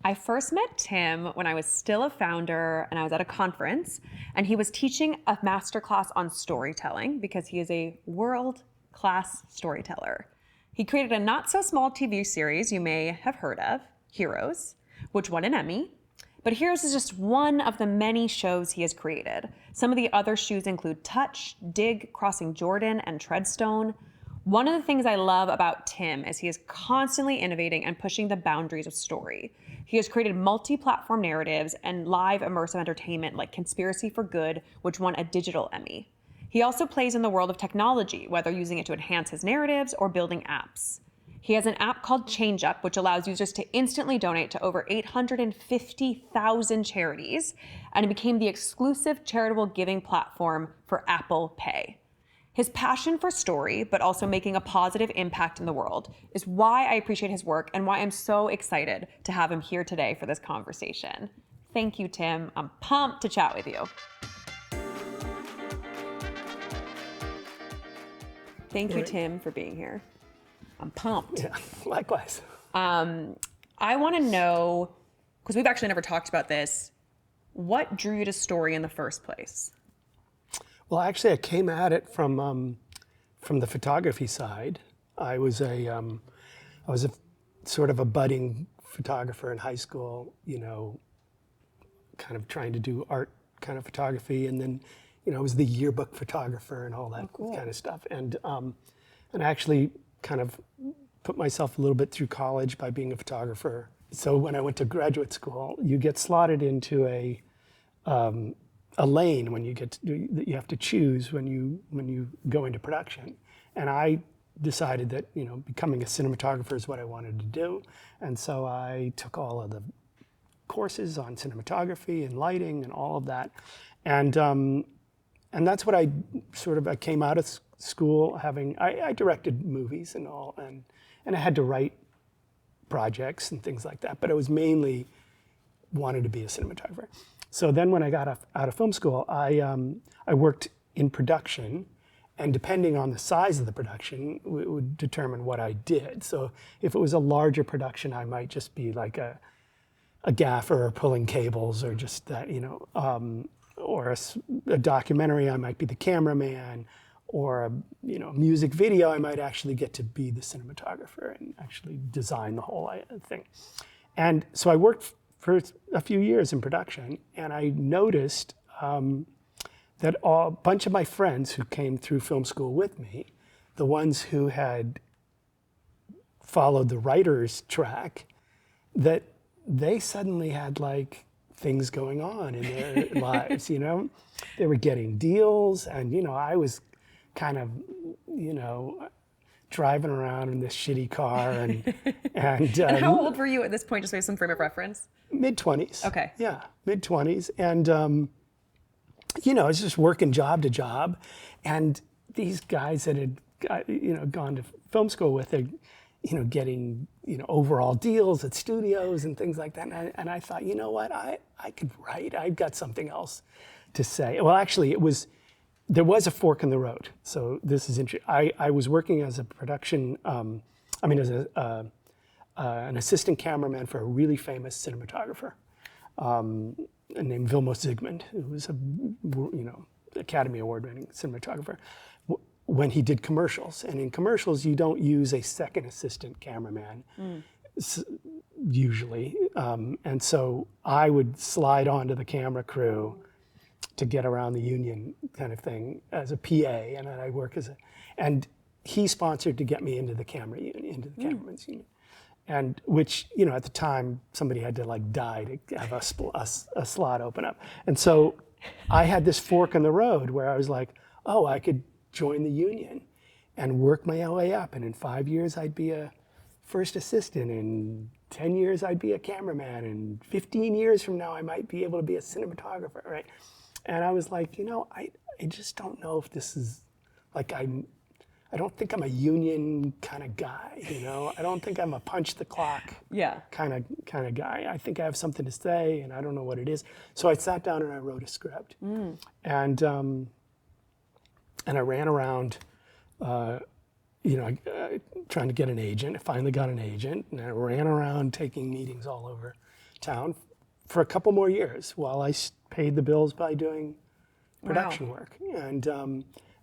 I first met Tim when I was still a founder and I was at a conference, and he was teaching a masterclass on storytelling because he is a world-class storyteller. He created a not so small TV series you may have heard of, Heroes, which won an Emmy. But Heroes is just one of the many shows he has created. Some of the other shows include Touch, Dig, Crossing Jordan, and Treadstone. One of the things I love about Tim is he is constantly innovating and pushing the boundaries of story. He has created multi-platform narratives and live immersive entertainment like Conspiracy for Good, which won a digital Emmy. He also plays in the world of technology, whether using it to enhance his narratives or building apps. He has an app called ChangeUp, which allows users to instantly donate to over 850,000 charities, and it became the exclusive charitable giving platform for Apple Pay. His passion for story, but also making a positive impact in the world, is why I appreciate his work and why I'm so excited to have him here today for this conversation. Thank you, Tim. I'm pumped to chat with you. Thank you, Tim, for being here. I'm pumped. Yeah, likewise. I want to know, because we've actually never talked about this, what drew you to story in the first place? Well, actually, I came at it from the photography side. I was a sort of a budding photographer in high school, you know, kind of trying to do art kind of photography, and then, you know, I was the yearbook photographer and all that kind of stuff, and actually kind of put myself a little bit through college by being a photographer. So when I went to graduate school, you get slotted into a lane when you get to, that you have to choose when you go into production. And I decided that, you know, becoming a cinematographer is what I wanted to do. And so I took all of the courses on cinematography and lighting and all of that. And that's what I came out of school having, I directed movies and all, and I had to write projects and things like that, but I was mainly wanted to be a cinematographer. So then when I got out of film school, I worked in production, and depending on the size of the production, it would determine what I did. So if it was a larger production, I might just be like a gaffer pulling cables or just that, you know, or a documentary, I might be the cameraman, or a, you know, music video, I might actually get to be the cinematographer and actually design the whole thing. And so I worked for a few years in production, and I noticed that a bunch of my friends who came through film school with me, the ones who had followed the writer's track, that they suddenly had like things going on in their lives, you know? They were getting deals, and, you know, I was kind of, you know, driving around in this shitty car and And how old were you at this point, just so we have some frame of reference? Mid-20s. Okay. Yeah, mid-20s. And, you know, I was just working job to job. And these guys that had, you know, gone to film school with, you know, getting, you know, overall deals at studios and things like that. And I thought, you know what, I could write. I've got something else to say. Well, actually, there was a fork in the road. So this is interesting. I was working as a production, as an assistant cameraman for a really famous cinematographer named Vilmos Zsigmond, who was a, you know, Academy Award-winning cinematographer, when he did commercials. And in commercials, you don't use a second assistant cameraman, usually. And so I would slide onto the camera crew to get around the union kind of thing as a PA, and then I work and he sponsored to get me into the camera union, into the cameraman's union. And which, you know, at the time, somebody had to like die to have a slot open up. And so I had this fork in the road where I was like, oh, I could join the union and work my way up. And in 5 years, I'd be a first assistant. In 10 years, I'd be a cameraman. And 15 years from now, I might be able to be a cinematographer, right? And I was like, you know, I just don't know if this is, like, I don't think I'm a union kind of guy, you know? I don't think I'm a punch the clock kind of guy. I think I have something to say, and I don't know what it is. So I sat down and I wrote a script. And I ran around trying to get an agent. I finally got an agent, and I ran around taking meetings all over town for a couple more years while I paid the bills by doing production work. And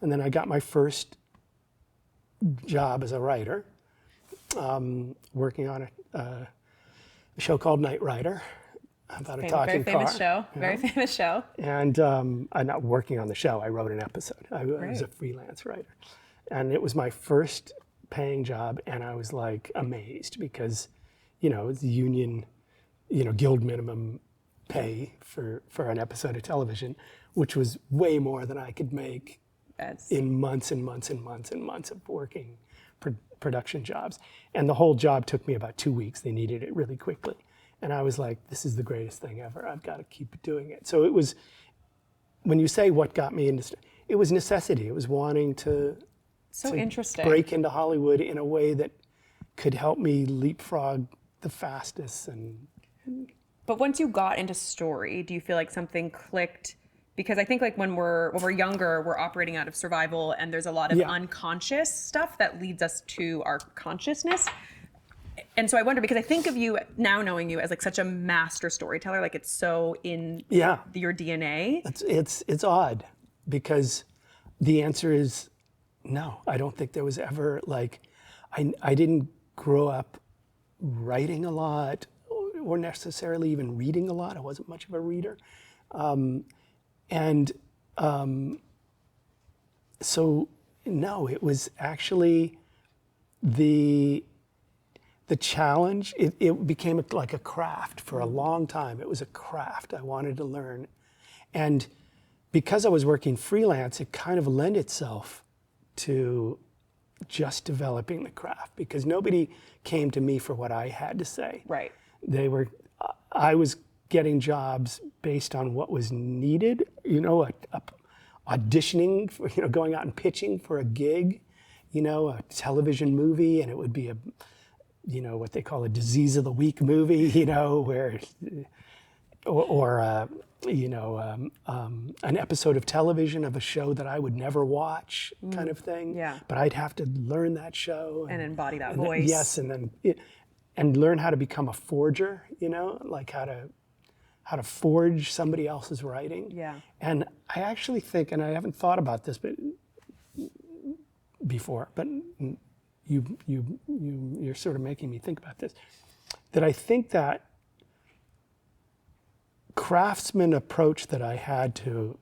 then I got my first job as a writer, working on a show called Night Rider, about a talking very famous car. show. Very famous show. And I'm not working on the show. I wrote an episode. I was a freelance writer. And it was my first paying job, and I was like amazed because, it's the union, guild minimum pay for an episode of television, which was way more than I could make in months and months and months and months of working production jobs. And the whole job took me about 2 weeks. They needed it really quickly. And I was like, this is the greatest thing ever. I've got to keep doing it. So it was, when you say what got me into, it was necessity. It was wanting to interesting. Break into Hollywood in a way that could help me leapfrog the fastest. But once you got into story, do you feel like something clicked? Because I think like when we're younger, we're operating out of survival, and there's a lot of unconscious stuff that leads us to our consciousness. And so I wonder, because I think of you now, knowing you as like such a master storyteller, like it's so in your DNA. It's odd, because the answer is no. I don't think there was ever like, I didn't grow up writing a lot or necessarily even reading a lot. I wasn't much of a reader. So no, it was actually the challenge. It became like a craft for a long time. It was a craft I wanted to learn. And because I was working freelance, it kind of lent itself to just developing the craft, because nobody came to me for what I had to say. Right. I was getting jobs based on what was needed, auditioning, for, going out and pitching for a gig, a television movie, and it would be a, what they call a disease of the week movie, where, an episode of television of a show that I would never watch, kind of thing. Yeah. But I'd have to learn that show and embody that voice. Yes, and learn how to become a forger. Like how to forge somebody else's writing. Yeah. And I actually think, and I haven't thought about this, before, but you're sort of making me think about this, that I think that craftsman approach that I had to,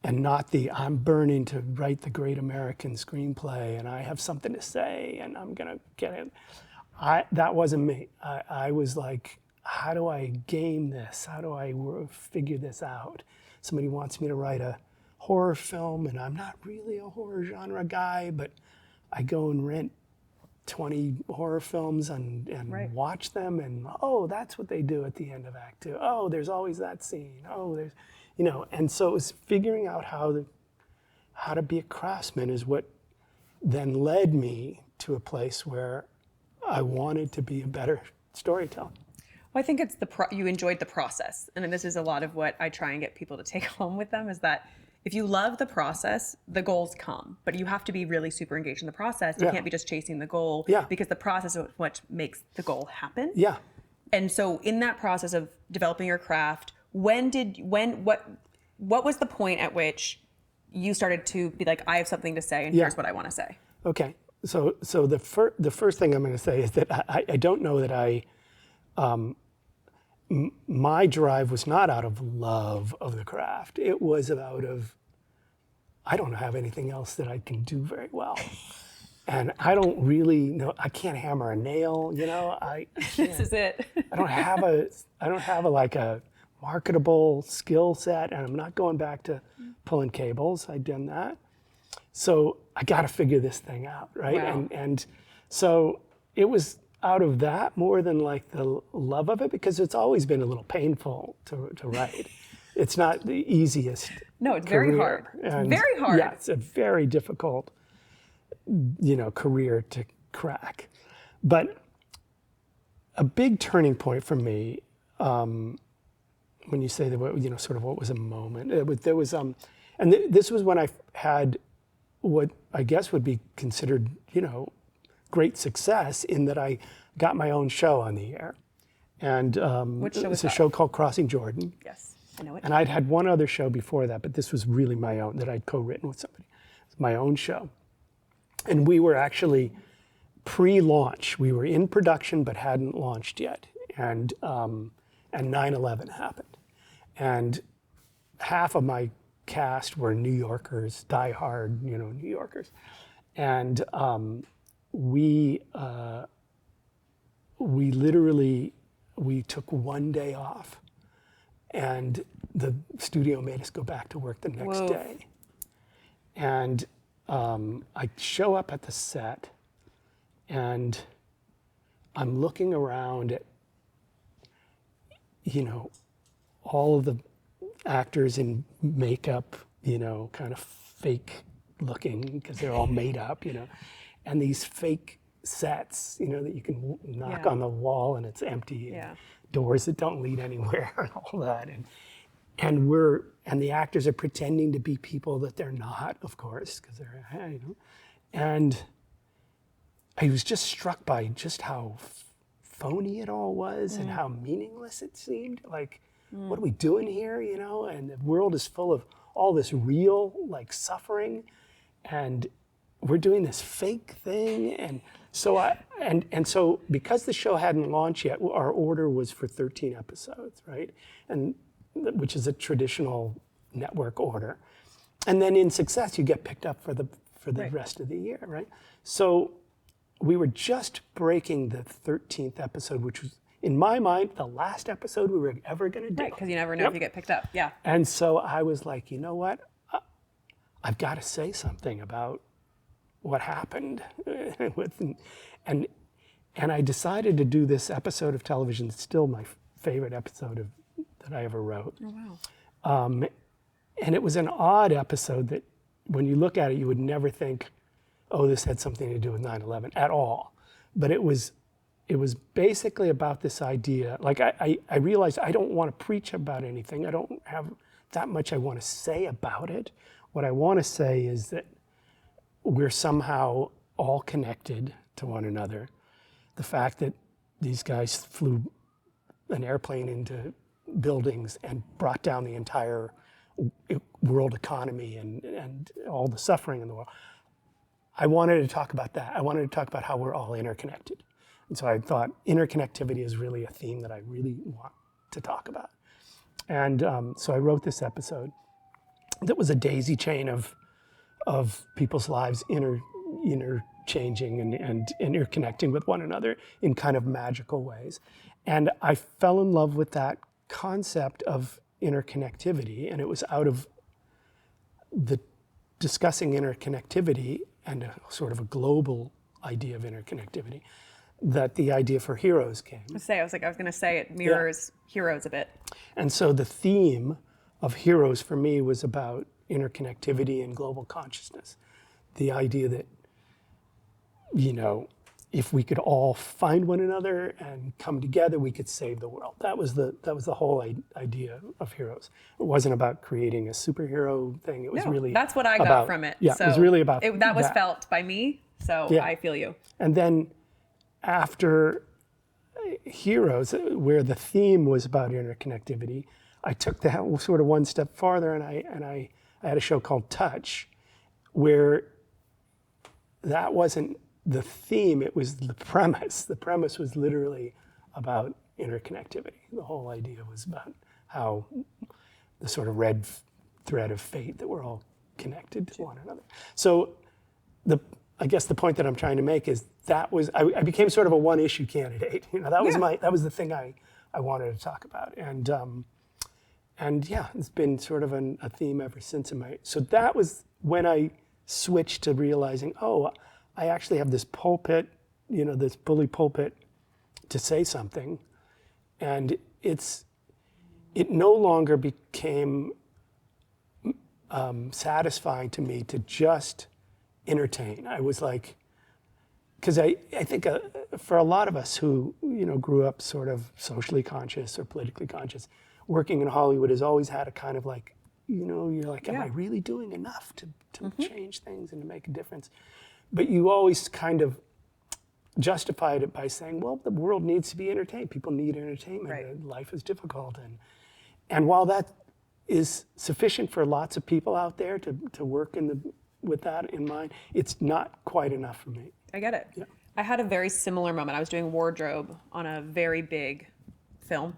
and not the I'm burning to write the great American screenplay and I have something to say and I'm gonna get it. That wasn't me. I was like, how do I game this? How do I figure this out? Somebody wants me to write a horror film, and I'm not really a horror genre guy, but I go and rent 20 horror films and watch them, and that's what they do at the end of Act 2. Oh, there's always that scene. Oh, there's, and so it was figuring out how to be a craftsman is what then led me to a place where I wanted to be a better storyteller. Well, I think it's you enjoyed the process. And this is a lot of what I try and get people to take home with them, is that if you love the process, the goals come. But you have to be really super engaged in the process. You can't be just chasing the goal, because the process is what makes the goal happen. Yeah. And so in that process of developing your craft, what was the point at which you started to be like, I have something to say and here's what I want to say? Okay. So the first thing I'm going to say is that I don't know that my drive was not out of love of the craft. It was out of, I don't have anything else that I can do very well. And I don't really know, I can't hammer a nail, I can't. This is it. I don't have a marketable skill set, and I'm not going back to pulling cables. I've done that. So I got to figure this thing out, right? Wow. And so it was out of that more than like the love of it, because it's always been a little painful to write. It's not the easiest. No, it's career. very hard. It's very hard. Yeah, it's a very difficult, career to crack. But a big turning point for me, when you say that, sort of what was a moment, there was, and this was when I had what I guess would be considered, great success in that I got my own show on the air. And Which show was it's a that? show called Crossing Jordan. Yes, I know it. And I'd had one other show before that, but this was really my own that I'd co-written with somebody. It's my own show. And we were actually pre-launch. We were in production but hadn't launched yet. And 9/11 happened. And half of my cast were New Yorkers, diehard, New Yorkers. And we literally took one day off, and the studio made us go back to work the next Whoa. day. And I show up at the set, and I'm looking around at, all of the actors in makeup, kind of fake looking because they're all made up, and these fake sets, that you can knock Yeah. on the wall and it's empty, and Yeah. doors that don't lead anywhere, and all that, and the actors are pretending to be people that they're not, of course, because they're, and I was just struck by just how phony it all was and how meaningless it seemed. Like, what are we doing here, And the world is full of all this real, suffering, and we're doing this fake thing. And so so because the show hadn't launched yet, our order was for 13 episodes, right? And which is a traditional network order. And then in success, you get picked up for the Right. rest of the year, right? So we were just breaking the 13th episode, which was, in my mind, the last episode we were ever going to do. Right, because you never know if you get picked up. Yeah. And so I was like, you know what? I've got to say something about what happened. and I decided to do this episode of television. It's still my favorite episode that I ever wrote. Oh, wow. And it was an odd episode that when you look at it, you would never think, oh, this had something to do with 9/11 at all. But it was basically about this idea. Like I realized I don't want to preach about anything. I don't have that much I want to say about it. What I want to say is that we're somehow all connected to one another. The fact that these guys flew an airplane into buildings and brought down the entire world economy and all the suffering in the world. I wanted to talk about that. I wanted to talk about how we're all interconnected. And so I thought interconnectivity is really a theme that I really want to talk about. And so I wrote this episode that was a daisy chain of people's lives interchanging and interconnecting with one another in kind of magical ways. And I fell in love with that concept of interconnectivity, and it was out of the discussing interconnectivity and a sort of a global idea of interconnectivity that the idea for Heroes came. I was going to say it mirrors Heroes a bit. And so the theme of Heroes for me was about interconnectivity and global consciousness. The idea that, if we could all find one another and come together, we could save the world. That was the whole idea of Heroes. It wasn't about creating a superhero thing. It was really that's what I got from it. Yeah, so it was really about that was felt by me. So Yeah. I feel you. And then after Heroes, where the theme was about interconnectivity, I took that sort of one step farther, and I had a show called Touch, where that wasn't the theme, it was the premise. The premise was literally about interconnectivity. The whole idea was about how the sort of red thread of fate that we're all connected to one another. So I guess the point that I'm trying to make is I became sort of a one-issue candidate. That was the thing I wanted to talk about. And yeah, it's been sort of a theme ever since. So that was when I switched to realizing, I actually have this pulpit, this bully pulpit to say something. And it no longer became satisfying to me to just entertain. I was like, because I think for a lot of us who, grew up sort of socially conscious or politically conscious, working in Hollywood has always had a kind of like you're like, am I Yeah. really doing enough to change things and to make a difference? But you always kind of justified it by saying, well, the world needs to be entertained. People need entertainment. Right. And life is difficult. And while that is sufficient for lots of people out there to work with that in mind, it's not quite enough for me. I get it. Yeah. I had a very similar moment. I was doing wardrobe on a very big film,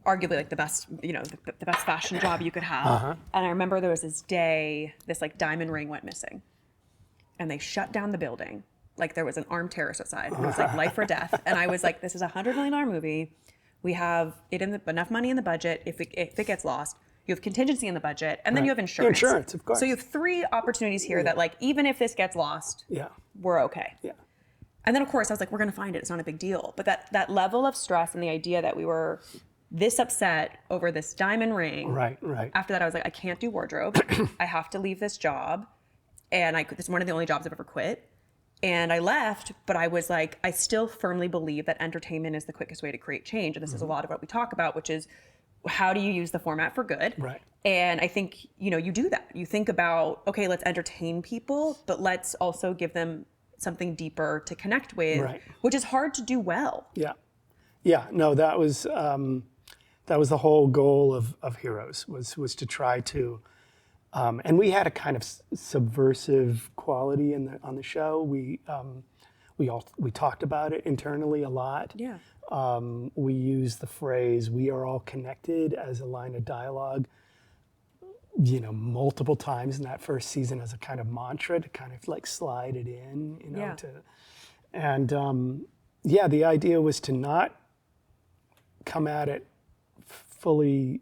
arguably like the best, the best fashion job you could have. And I remember there was this day, this like diamond ring went missing, and they shut down the building. Like there was an armed terrorist outside. It was like life or death. And I was like, this is $100 million movie. We have enough money in the budget. If it gets lost, you have contingency in the budget, and then you have insurance. Insurance, of course. So you have 3 opportunities here that like, even if this gets lost, we're okay. Yeah. And then of course I was like, we're going to find it. It's not a big deal. But that level of stress and the idea that we were this upset over this diamond ring. Right. After that, I was like, I can't do wardrobe. I have to leave this job. And it's one of the only jobs I've ever quit. And I left, but I was like, I still firmly believe that entertainment is the quickest way to create change. And this is a lot of what we talk about, which is how do you use the format for good? Right. And I think, you do that. You think about, okay, let's entertain people, but let's also give them something deeper to connect with, which is hard to do well. Yeah. Yeah. No, that was the whole goal of Heroes was to try to, and we had a kind of subversive quality on the show. We talked about it internally a lot. Yeah. We used the phrase "we are all connected" as a line of dialogue, multiple times in that first season as a kind of mantra to kind of like slide it in, the idea was to not come at it fully,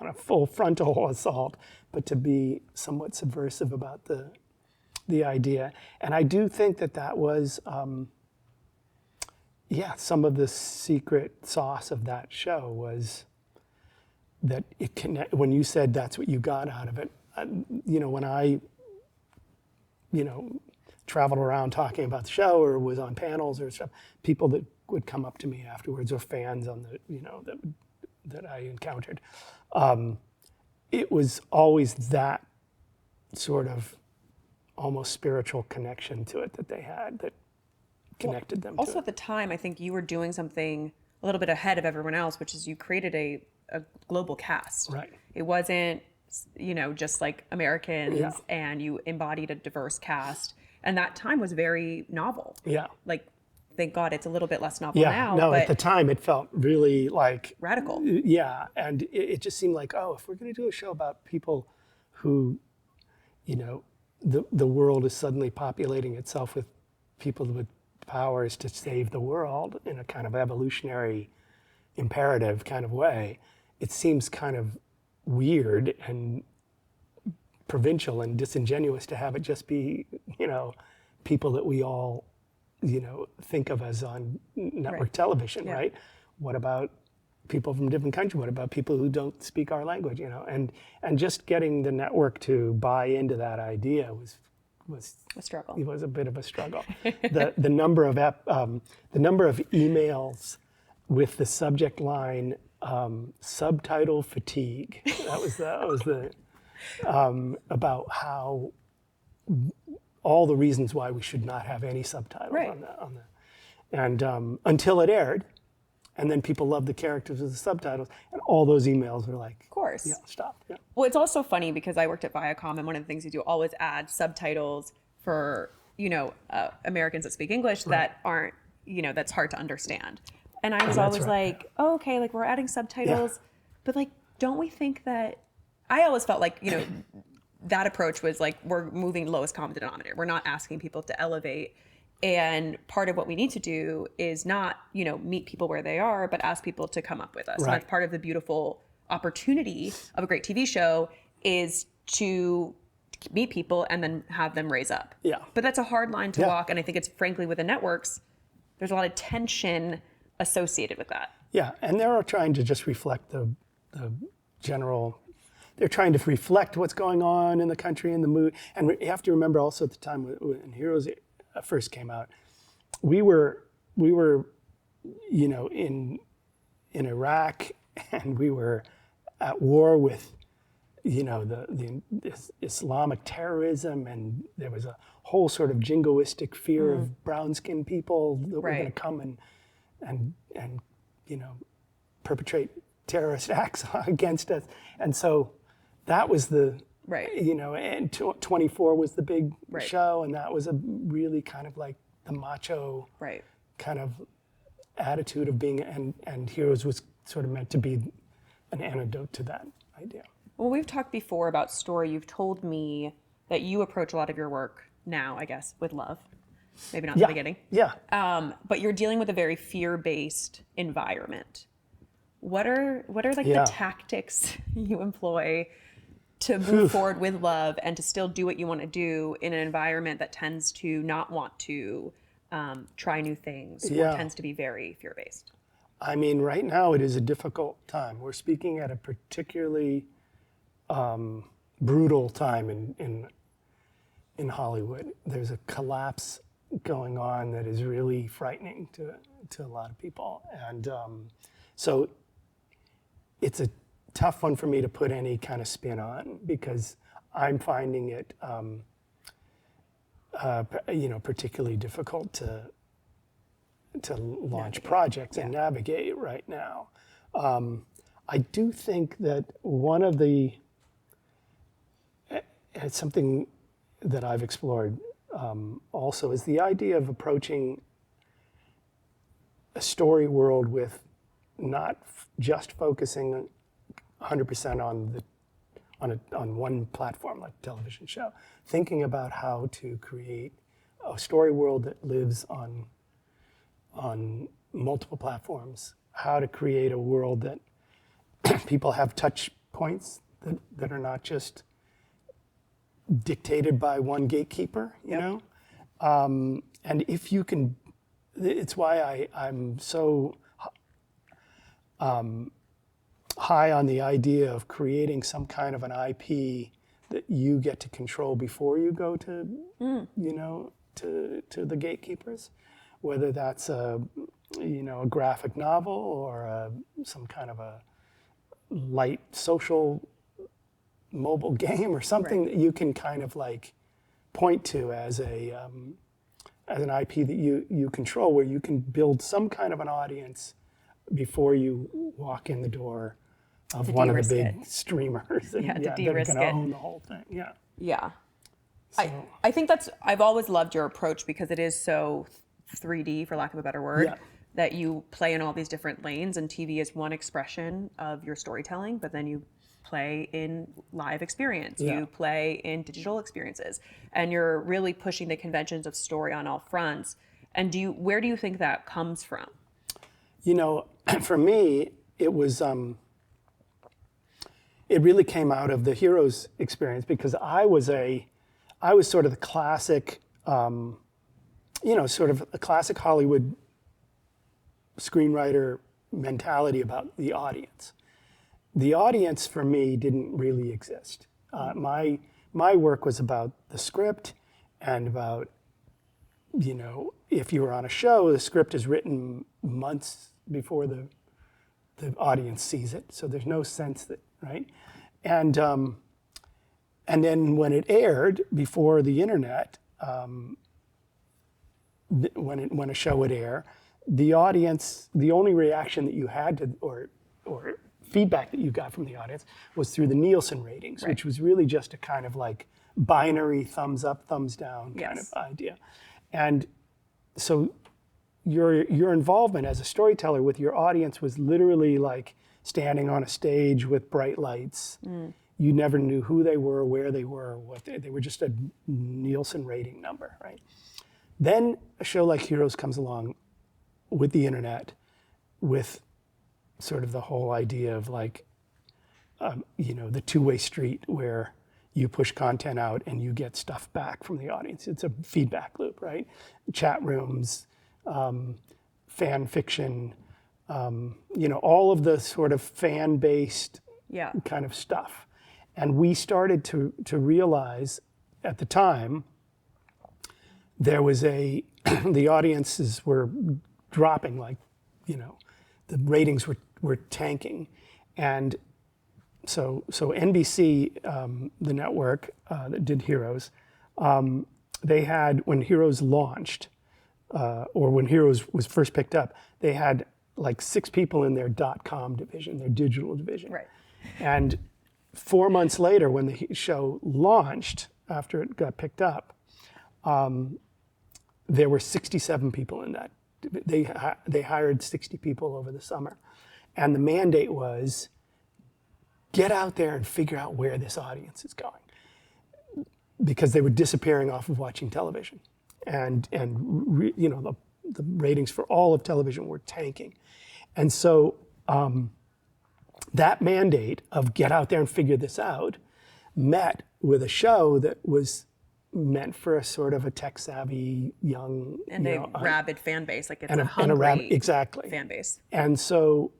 on a full frontal assault, but to be somewhat subversive about the idea. And I do think that was, some of the secret sauce of that show was that when you said that's what you got out of it, when I, traveled around talking about the show or was on panels or stuff, people that would come up to me afterwards or fans on the, that I encountered, it was always that sort of almost spiritual connection to it that they had that connected them to Also it. at the time, I think you were doing something a little bit ahead of everyone else, which is you created a global cast. Right. It wasn't, just like Americans, and you embodied a diverse cast. And that time was very novel. Yeah. Like, thank God it's a little bit less novel now. No, but at the time it felt really like radical. Yeah, and it just seemed like, if we're going to do a show about people who, the world is suddenly populating itself with people with powers to save the world in a kind of evolutionary imperative kind of way, it seems kind of weird and provincial and disingenuous to have it just be, people that we all, think of as on network television, right? What about people from different countries? What about people who don't speak our language, And just getting the network to buy into that idea was A struggle. It was a bit of a struggle. The number of emails with the subject line subtitle fatigue. That was the about how all the reasons why we should not have any subtitles on the and until it aired, and then people loved the characters with the subtitles, and all those emails were like, Of course. yeah, stop. Yeah. Well, it's also funny because I worked at Viacom, and one of the things you do always add subtitles for, Americans that speak English that aren't, that's hard to understand. And I was always like, oh, okay, like we're adding subtitles, but like, don't we think that, I always felt like, that approach was like, we're moving lowest common denominator. We're not asking people to elevate. And part of what we need to do is not, meet people where they are, but ask people to come up with us. And that's part of the beautiful opportunity of a great TV show is to meet people and then have them raise up. Yeah. But that's a hard line to walk. And I think it's frankly with the networks, there's a lot of tension associated with that. Yeah, and they're trying to just reflect the general, they're trying to reflect what's going on in the country and the mood. And you have to remember also at the time when Heroes first came out, we were in Iraq, and we were at war with this Islamic terrorism, and there was a whole sort of jingoistic fear of brown-skinned people that were going to come and perpetrate terrorist acts against us. And so that was the, and 24 was the big show, and that was a really kind of like the macho kind of attitude of being, and Heroes was sort of meant to be an antidote to that idea. Well, we've talked before about story. You've told me that you approach a lot of your work now, I guess, with love. Maybe not in the beginning. Yeah. But you're dealing with a very fear-based environment. What are the tactics you employ to move forward with love and to still do what you want to do in an environment that tends to not want to try new things or tends to be very fear-based? I mean, right now it is a difficult time. We're speaking at a particularly brutal time in Hollywood. There's a collapse going on that is really frightening to a lot of people, and so it's a tough one for me to put any kind of spin on, because I'm finding it particularly difficult to launch projects and navigate right now. I do think that one of the, it's something that I've explored also, is the idea of approaching a story world with not just focusing 100% on one platform like a television show, thinking about how to create a story world that lives on multiple platforms, how to create a world that people have touch points that are not just dictated by one gatekeeper, you know? And if you can, it's why I'm so high on the idea of creating some kind of an IP that you get to control before you go to, to the gatekeepers, whether that's a graphic novel or some kind of a light social mobile game or something that you can kind of like point to as an IP that you control, where you can build some kind of an audience before you walk in the door of one of the big streamers that are going to own the whole thing. Yeah. So, I think I've always loved your approach, because it is so 3D, for lack of a better word, that you play in all these different lanes, and TV is one expression of your storytelling, but then you play in live experience, you play in digital experiences, and you're really pushing the conventions of story on all fronts. And where do you think that comes from? For me, it was, it really came out of the Heroes experience, because I was sort of the classic, sort of a classic Hollywood screenwriter mentality about the audience. The audience for me didn't really exist. My work was about the script and about, if you were on a show, the script is written months before the audience sees it, so there's no sense that, right? And then when it aired before the internet, when a show would air, the audience, the only reaction that you had to, or feedback that you got from the audience, was through the Nielsen ratings, which was really just a kind of like binary thumbs up, thumbs down kind of idea. And so your involvement as a storyteller with your audience was literally like standing on a stage with bright lights. You never knew who they were, where they were, what they were, just a Nielsen rating number, right? Then a show like Heroes comes along with the internet, with sort of the whole idea of like, the two-way street where you push content out and you get stuff back from the audience. It's a feedback loop, right? Chat rooms, fan fiction, all of the sort of fan-based kind of stuff. And we started to realize at the time, there was the audiences were dropping, like, the ratings were tanking. And so NBC, the network that did Heroes, they had, when Heroes launched, or when Heroes was first picked up, they had like 6 people in their .com division, their digital division. Right. And 4 months later, when the show launched, after it got picked up, there were 67 people in that. They hired 60 people over the summer. And the mandate was, get out there and figure out where this audience is going. Because they were disappearing off of watching television. And you know, the ratings for all of television were tanking. And so that mandate of get out there and figure this out met with a show that was meant for a sort of a tech-savvy young, And a rabid fan base, like it's and a a hungry exactly fan base. And so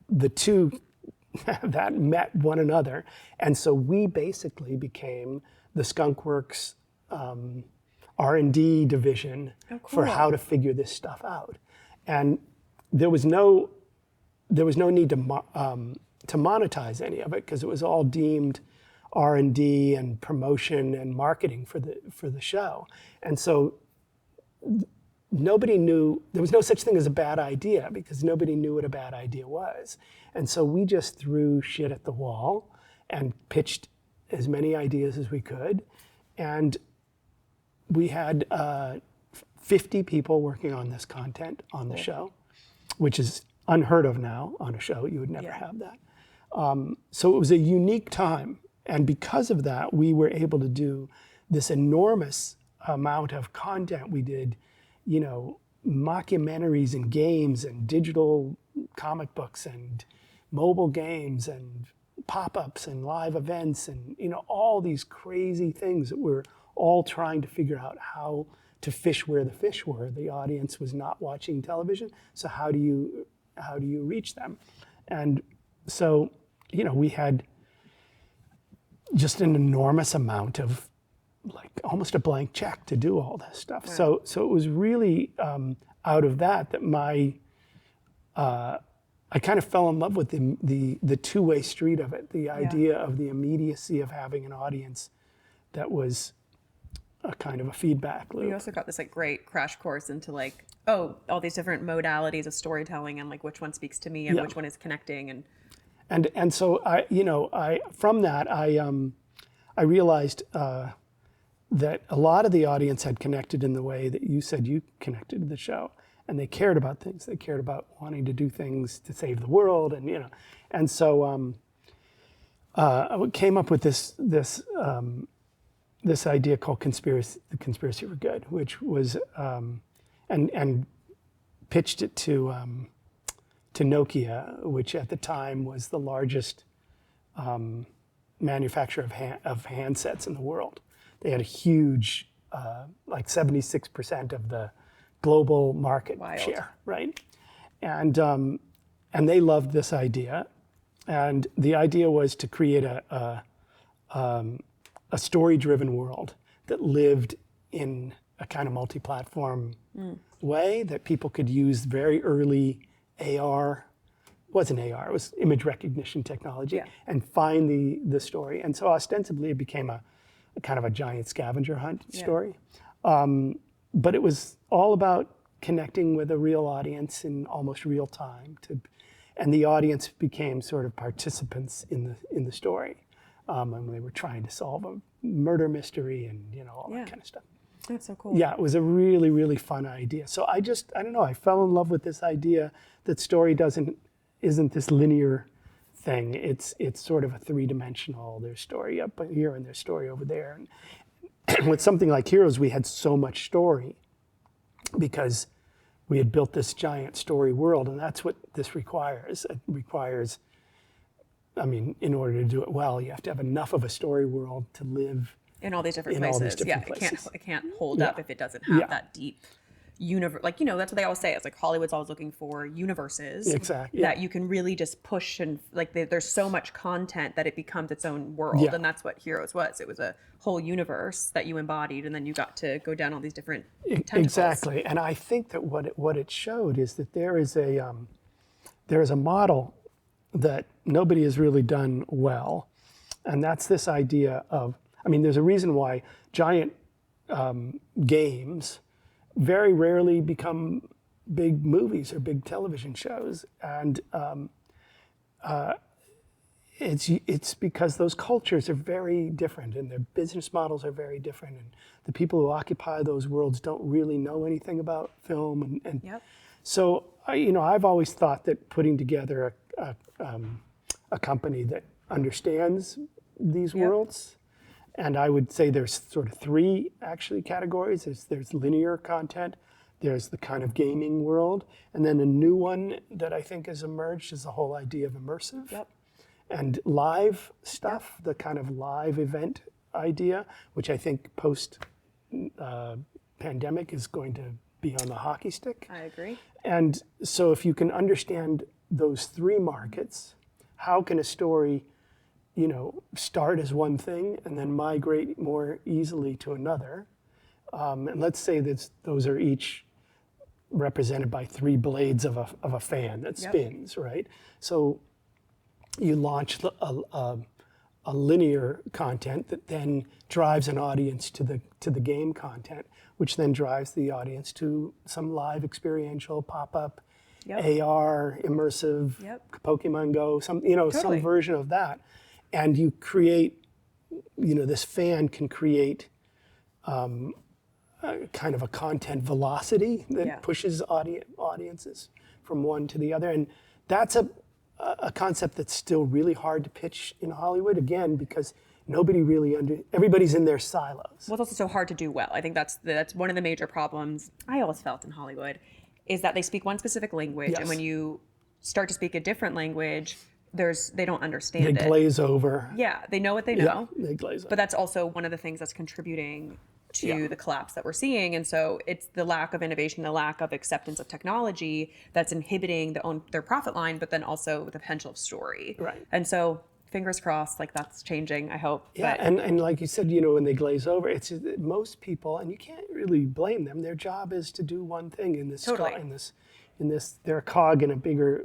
the two that met one another, and so we basically became the Skunkworks R&D division for how to figure this stuff out. And there was no need to monetize any of it, because it was all deemed R&D and promotion and marketing for the show. And so nobody knew, there was no such thing as a bad idea, because nobody knew what a bad idea was. And so we just threw shit at the wall and pitched as many ideas as we could. And we had 50 people working on this content on the show, which is unheard of now on a show. You would never have that. So it was a unique time. And because of that, we were able to do this enormous amount of content. We did, you know, mockumentaries and games and digital comic books and mobile games and pop-ups and live events and, you know, all these crazy things that we're all trying to figure out how to fish where the fish were. The audience was not watching television, so how do you reach them? And so, you know, we had just an enormous amount of, like, almost a blank check to do all this stuff. Wow. So it was really out of that my I kind of fell in love with the two-way street of it, the idea of the immediacy of having an audience that was a kind of a feedback loop. You also got this like great crash course into like, oh, all these different modalities of storytelling and like which one speaks to me and which one is connecting and so from that I realized that a lot of the audience had connected in the way that you said you connected to the show, and they cared about things. They cared about wanting to do things to save the world, and you know, and so I came up with this idea called the conspiracy for good, which was and pitched it to Nokia, which at the time was the largest manufacturer of handsets in the world. They had a huge, like 76% of the global market share, right? And they loved this idea, and the idea was to create a story-driven world that lived in a kind of multi-platform way, that people could use very early AR, it wasn't AR, it was image recognition technology, and find the story. And so ostensibly it became a kind of a giant scavenger hunt story. But it was all about connecting with a real audience in almost real time, and the audience became sort of participants in the story. And they were trying to solve a murder mystery and, you know, all that kind of stuff. That's so cool. Yeah, it was a really, really fun idea. So I don't know, I fell in love with this idea that story isn't this linear thing. It's sort of a three-dimensional, there's story up here and there's story over there. And with something like Heroes, we had so much story because we had built this giant story world, and that's what this requires. It requires, I mean, in order to do it well, you have to have enough of a story world to live in all these different places. Places. It can't hold up if it doesn't have that deep universe. Like, you know, that's what they always say. It's like Hollywood's always looking for universes that you can really just push, and like there's so much content that it becomes its own world. And that's what Heroes was. It was a whole universe that you embodied, and then you got to go down all these different tentacles. Exactly. And I think that what it showed is that there is a model that nobody has really done well. And that's this idea of, I mean, there's a reason why giant games very rarely become big movies or big television shows. And it's because those cultures are very different and their business models are very different. And the people who occupy those worlds don't really know anything about film. And Yep. so, I've always thought that putting together a company that understands these Yep. worlds, and I would say there's sort of three actually categories. There's linear content, there's the kind of gaming world, and then a new one that I think has emerged is the whole idea of immersive. Yep. And live stuff, the kind of live event idea, which I think post pandemic is going to be on the hockey stick. I agree. And so if you can understand those three markets, how can a story, start as one thing and then migrate more easily to another? And let's say that those are each represented by three blades of a fan that Yep. spins, right? So you launch a linear content that then drives an audience to the game content, which then drives the audience to some live experiential pop-up, Yep. AR, immersive, Yep. Pokemon Go, some Totally. version of that. And you create, this fan can create kind of a content velocity that Yeah. pushes audiences from one to the other. And that's a concept that's still really hard to pitch in Hollywood, again, because nobody really everybody's in their silos. Well, it's also so hard to do well. I think that's one of the major problems I always felt in Hollywood, is that they speak one specific language, Yes. and when you start to speak a different language, they don't understand They it. glaze over. Yeah, they know what they know, Yeah, they glaze over. but that's also one of the things that's contributing to Yeah. the collapse that we're seeing. And so it's the lack of innovation, the lack of acceptance of technology that's inhibiting their profit line, but then also the potential of story. Right. And so fingers crossed, like that's changing, I hope. Yeah, But and like you said, when they glaze over, it's most people, and you can't really blame them. Their job is to do one thing in this. Totally. In this, they're a cog in a bigger,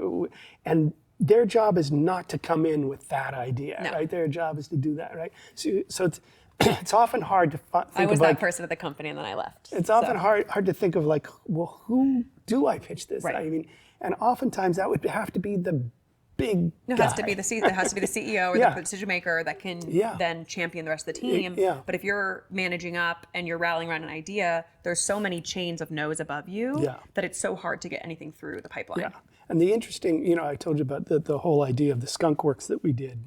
and their job is not to come in with that idea, No. right? Their job is to do that, right? So it's it's often hard to think I was of that like, person at the company and then I left. it's often So, hard to think of like, well, who do I pitch this? Right. I mean, and oftentimes that would have to be the big It guy. has to be the CEO or Yeah. the decision maker that can Yeah. then champion the rest of the team. Yeah. But if you're managing up and you're rallying around an idea, there's so many chains of no's above you Yeah. that it's so hard to get anything through the pipeline. Yeah, and the interesting, I told you about the whole idea of the skunk works that we did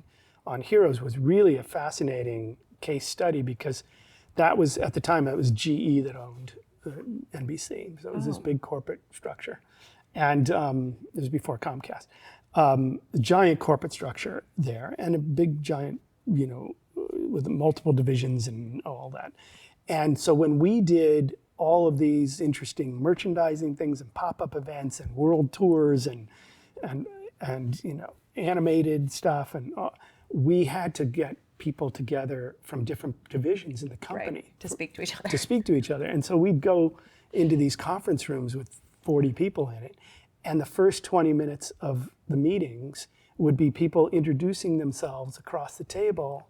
on Heroes was really a fascinating case study, because that was, at the time, it was GE that owned NBC. So it was this big corporate structure. And it was before Comcast. Giant corporate structure there, and a big giant, with multiple divisions and all that. And so when we did all of these interesting merchandising things and pop-up events and world tours and animated stuff, and we had to get people together from different divisions in the company Right. To speak to each other. to speak to each other. And so we'd go into these conference rooms with 40 people in it, and the first 20 minutes of the meetings would be people introducing themselves across the table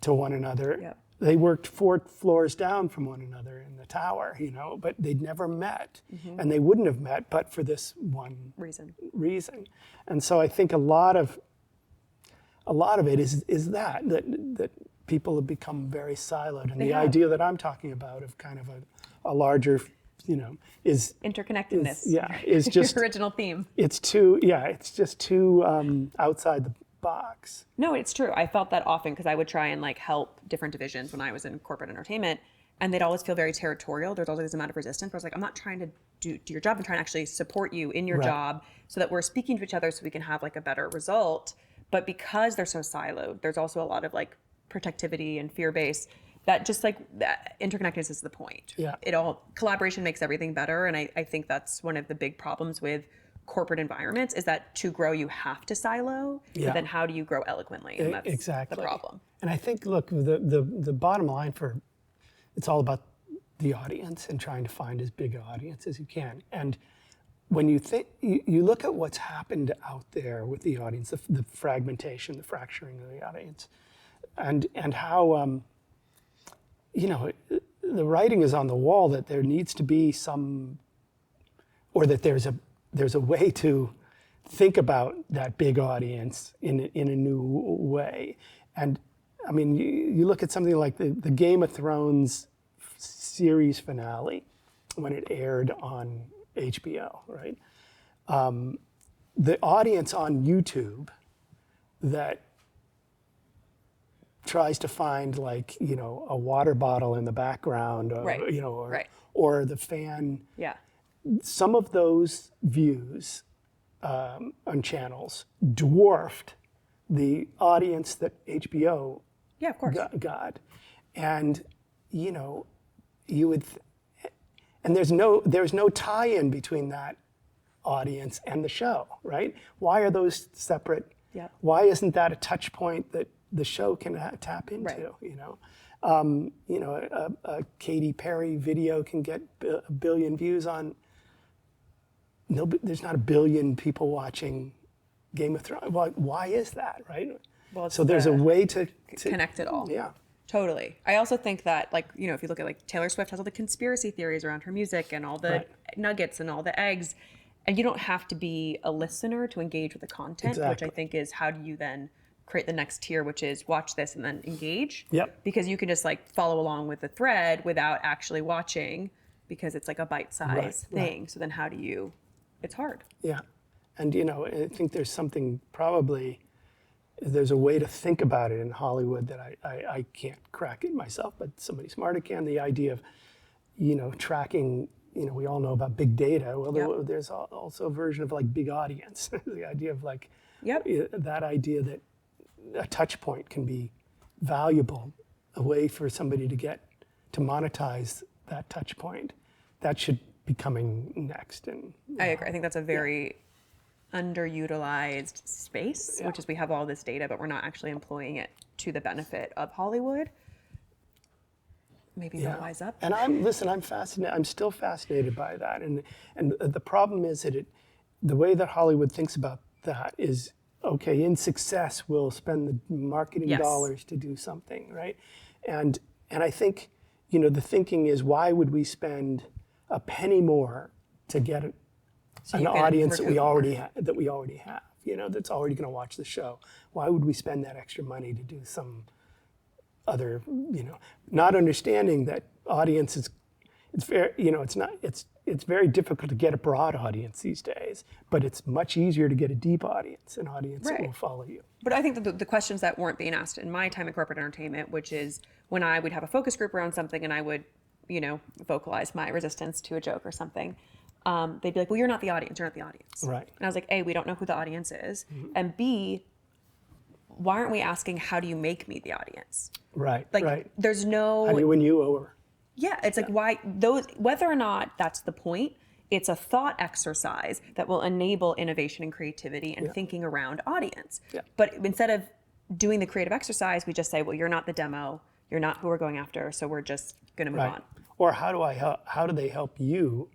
to one another. Yep. They worked 4 floors down from one another in the tower, but they'd never met. And they wouldn't have met but for this one reason. And so I think a lot of it is that people have become very siloed. And the idea that I'm talking about of kind of a larger, is Interconnectedness. is just Your original theme. it's just too outside the box. No, it's true. I felt that often because I would try and help different divisions when I was in corporate entertainment, and they'd always feel very territorial. There's always this amount of resistance. Where I was like, I'm not trying to do your job. I'm trying to actually support you in your Right. job so that we're speaking to each other so we can have a better result. But because they're so siloed, there's also a lot of protectivity and fear base that just that interconnectedness is the point. Yeah. Collaboration makes everything better. And I think that's one of the big problems with corporate environments, is that to grow you have to silo, Yeah. but then how do you grow eloquently? And that's Exactly. the problem. And I think, look, the bottom line it's all about the audience and trying to find as big an audience as you can. And when you think, you look at what's happened out there with the audience, the fragmentation, the fracturing of the audience, and how, the writing is on the wall that there needs to be some, or that there's a way to think about that big audience in a new way. And I mean, you look at something like the Game of Thrones series finale when it aired on HBO, right? The audience on YouTube that tries to find a water bottle in the background, Right. or the fan. Yeah. Some of those views on channels dwarfed the audience that HBO Yeah, of course. got. And you would, and there's no tie-in between that audience and the show, right? Why are those separate? Yeah. Why isn't that a touch point that the show can tap into? Right. A Katy Perry video can get a billion views on. No, there's not a billion people watching Game of Thrones. Why is that, right? Well, so there's a way to connect it all. Yeah. Totally. I also think that, if you look at Taylor Swift has all the conspiracy theories around her music and all the nuggets and all the eggs, and you don't have to be a listener to engage with the content, which I think is how do you then create the next tier, which is watch this and then engage. Yep. Because you can just follow along with the thread without actually watching, because it's like a bite-sized thing. So then how do you? It's hard. Yeah. And, I think there's something there's a way to think about it in Hollywood that I can't crack it myself, but somebody smarter can. The idea of, tracking, we all know about big data. Well, there's also a version of big audience. The idea of that idea that a touch point can be valuable, a way for somebody to monetize that touch point. That should be coming next. And I agree. I think that's a very underutilized space, which is we have all this data, but we're not actually employing it to the benefit of Hollywood. Maybe they'll wise up. And I'm fascinated. I'm still fascinated by that. And the problem is that the way that Hollywood thinks about that is, okay, in success, we'll spend the marketing dollars to do something, right? And I think, the thinking is, why would we spend a penny more to get an audience that we already have, that's already going to watch the show? Why would we spend that extra money to do some other, not understanding that audiences, it's very, it's very difficult to get a broad audience these days, but it's much easier to get a deep audience, an audience that will follow you. But I think that the questions that weren't being asked in my time in corporate entertainment, which is when I would have a focus group around something and I would, vocalize my resistance to a joke or something, they'd be like, well, you're not the audience, you're not the audience. Right. And I was like, A, we don't know who the audience is. Mm-hmm. And B, why aren't we asking, how do you make me the audience? Right, there's no... How do you win you over? Yeah, it's why whether or not that's the point, it's a thought exercise that will enable innovation and creativity and thinking around audience. Yeah. But instead of doing the creative exercise, we just say, well, you're not the demo, you're not who we're going after, so we're just going to move on. Or how do they help you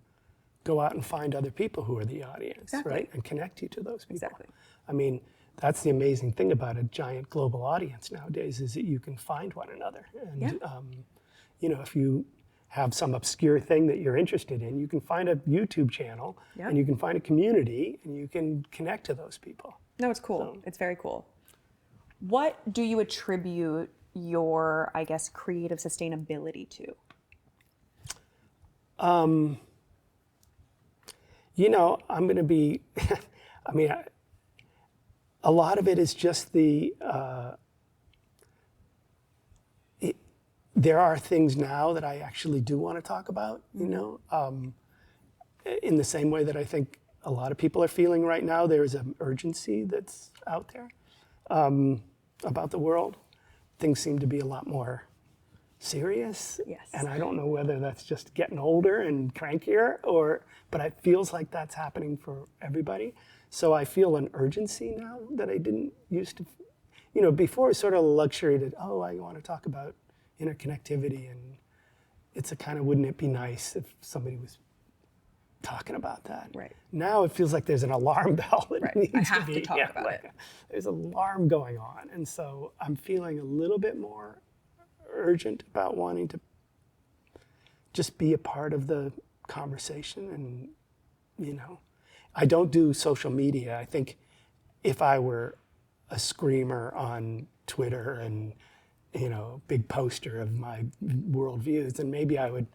go out and find other people who are the audience, right? And connect you to those people. Exactly. I mean, that's the amazing thing about a giant global audience nowadays, is that you can find one another. And, if you have some obscure thing that you're interested in, you can find a YouTube channel and you can find a community and you can connect to those people. No, it's cool. It's very cool. What do you attribute your, creative sustainability to? I'm going to be, a lot of it is just there are things now that I actually do want to talk about, in the same way that I think a lot of people are feeling right now. There's an urgency that's out there about the world. Things seem to be a lot more serious. Yes. And I don't know whether that's just getting older and crankier, but it feels like that's happening for everybody. So I feel an urgency now that I didn't used to. Before it was sort of a luxury that, I want to talk about interconnectivity, and it's a kind of, wouldn't it be nice if somebody was talking about that. Right. Now it feels like there's an alarm bell that Right. needs I have to be. to talk about it. There's an alarm going on. And so I'm feeling a little bit more urgent about wanting to just be a part of the conversation. And, I don't do social media. I think if I were a screamer on Twitter and, big poster of my worldviews, then maybe I would,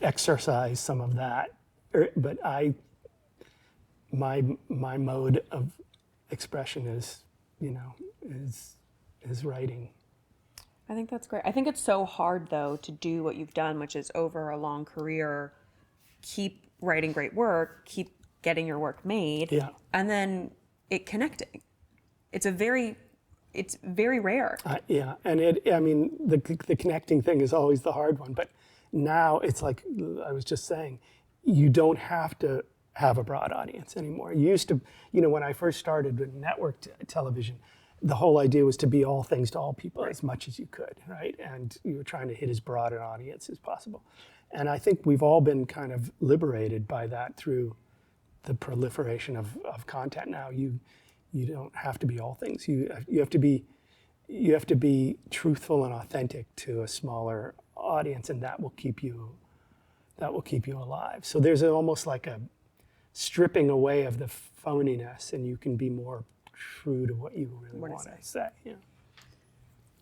exercise some of that. But my mode of expression is, is writing. I think that's great. I think it's so hard, though, to do what you've done, which is over a long career, keep writing great work, keep getting your work made, Yeah. and then it connecting. It's very rare. Yeah, and the connecting thing is always the hard one. But now it's like I was just saying, you don't have to have a broad audience anymore. You used to, when I first started with network television, the whole idea was to be all things to all people as much as you could, right? And you were trying to hit as broad an audience as possible. And I think we've all been kind of liberated by that through the proliferation of content now. You don't have to be all things. You have to be truthful and authentic to a smaller audience, and that will keep you alive. So there's almost like a stripping away of the phoniness, and you can be more true to what you really want to say. Yeah.